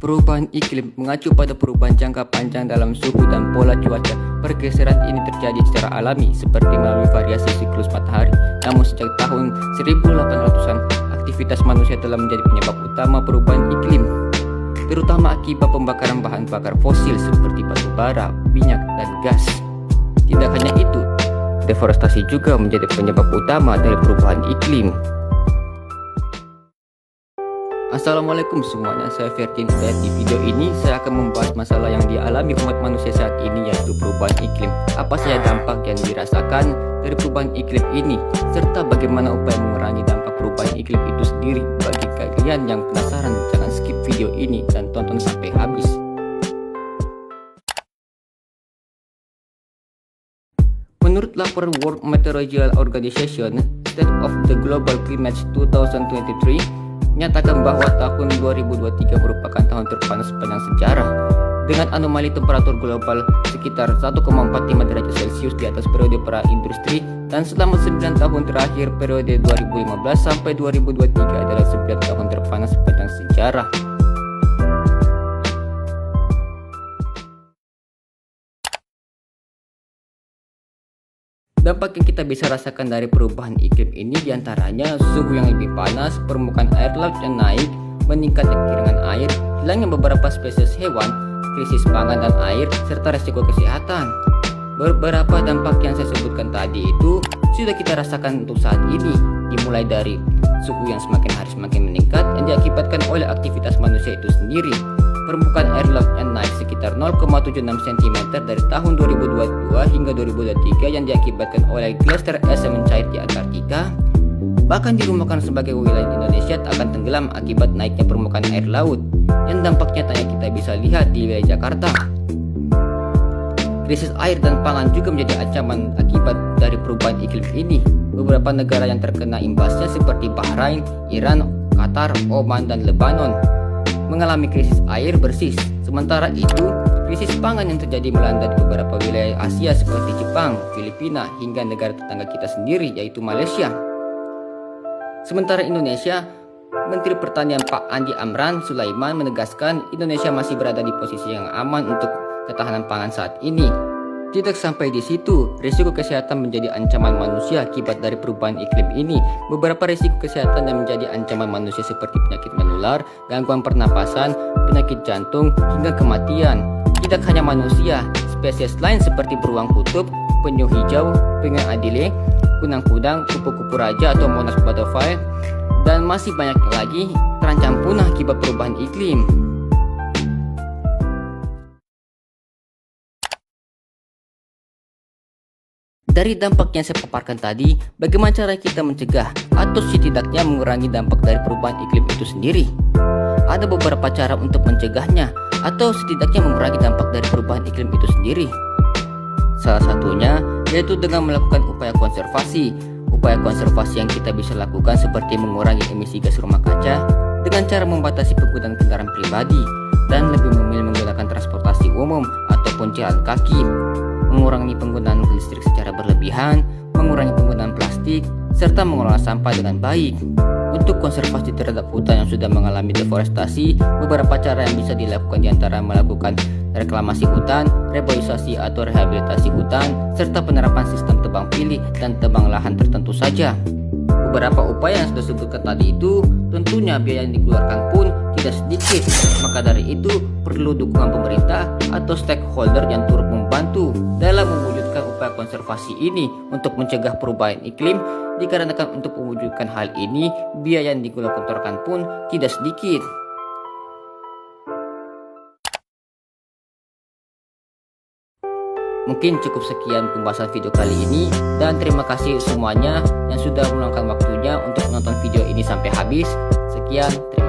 Perubahan iklim mengacu pada perubahan jangka panjang dalam suhu dan pola cuaca. Pergeseran ini terjadi secara alami seperti melalui variasi siklus matahari. Namun sejak tahun 1800-an, aktivitas manusia telah menjadi penyebab utama perubahan iklim, terutama akibat pembakaran bahan bakar fosil seperti batu bara, minyak, dan gas. Tidak hanya itu, deforestasi juga menjadi penyebab utama dari perubahan iklim. Assalamualaikum semuanya, saya Virgin Hidayat. Di video ini saya akan membahas masalah yang dialami umat manusia saat ini, yaitu perubahan iklim. Apa saja dampak yang dirasakan dari perubahan iklim ini, serta bagaimana upaya mengurangi dampak perubahan iklim itu sendiri. Bagi kalian yang penasaran, jangan skip video ini dan tonton sampai habis. Menurut laporan World Meteorological Organization State of the Global Climate 2023, menyatakan bahwa tahun 2023 merupakan tahun terpanas sepanjang sejarah, dengan anomali temperatur global sekitar 1,45 derajat Celcius di atas periode pra-industri, dan selama 9 tahun terakhir periode 2015 sampai 2023 adalah 9 tahun terpanas sepanjang sejarah. Dampak yang kita bisa rasakan dari perubahan iklim ini diantaranya suhu yang lebih panas, permukaan air laut yang naik, meningkatnya kiriman air, hilangnya beberapa spesies hewan, krisis pangan dan air, serta resiko kesehatan. Beberapa dampak yang saya sebutkan tadi itu sudah kita rasakan untuk saat ini, dimulai dari suhu yang semakin hari semakin meningkat yang diakibatkan oleh aktivitas manusia itu sendiri. Permukaan air laut yang naik sekitar 0,76 cm dari tahun 2022 hingga 2023 yang diakibatkan oleh glacier es yang mencair di Antartika. Bahkan dirumorkan sebagai wilayah Indonesia akan tenggelam akibat naiknya permukaan air laut, yang dampak nyatanya kita bisa lihat di wilayah Jakarta. Krisis air dan pangan juga menjadi ancaman akibat dari perubahan iklim ini. Beberapa negara yang terkena imbasnya seperti Bahrain, Iran, Qatar, Oman, dan Lebanon mengalami krisis air bersih. Sementara itu, krisis pangan yang terjadi melanda di beberapa wilayah Asia seperti Jepang, Filipina, hingga negara tetangga kita sendiri yaitu Malaysia. Sementara Indonesia, Menteri Pertanian Pak Andi Amran Sulaiman menegaskan Indonesia masih berada di posisi yang aman untuk ketahanan pangan saat ini. Tidak sampai di situ, risiko kesehatan menjadi ancaman manusia akibat dari perubahan iklim ini. Beberapa risiko kesehatan yang menjadi ancaman manusia seperti penyakit menular, gangguan pernapasan, penyakit jantung, hingga kematian. Tidak hanya manusia, spesies lain seperti beruang kutub, penyu hijau, penguin adile, kunang kudang, kupu-kupu raja atau monarch butterfly, dan masih banyak lagi terancam punah akibat perubahan iklim. Dari dampak yang saya paparkan tadi, bagaimana cara kita mencegah atau setidaknya mengurangi dampak dari perubahan iklim itu sendiri? Ada beberapa cara untuk mencegahnya atau setidaknya mengurangi dampak dari perubahan iklim itu sendiri. Salah satunya yaitu dengan melakukan upaya konservasi. Upaya konservasi yang kita bisa lakukan seperti mengurangi emisi gas rumah kaca dengan cara membatasi penggunaan kendaraan pribadi dan lebih memilih menggunakan transportasi umum ataupun jalan kaki, mengurangi penggunaan listrik secara berlebihan, mengurangi penggunaan plastik, serta mengelola sampah dengan baik. Untuk konservasi terhadap hutan yang sudah mengalami deforestasi, beberapa cara yang bisa dilakukan diantara melakukan reklamasi hutan, reboisasi atau rehabilitasi hutan, serta penerapan sistem tebang pilih dan tebang lahan tertentu saja. Beberapa upaya yang sudah disebutkan tadi itu tentunya biaya yang dikeluarkan pun tidak sedikit. Maka dari itu perlu dukungan pemerintah atau stakeholder yang turut membantu dalam mewujudkan upaya konservasi ini untuk mencegah perubahan iklim. Dikarenakan untuk mewujudkan hal ini biaya yang dikeluarkan pun tidak sedikit. Mungkin cukup sekian pembahasan video kali ini, dan terima kasih semuanya yang sudah meluangkan waktunya untuk menonton video ini sampai habis. Sekian, terima kasih.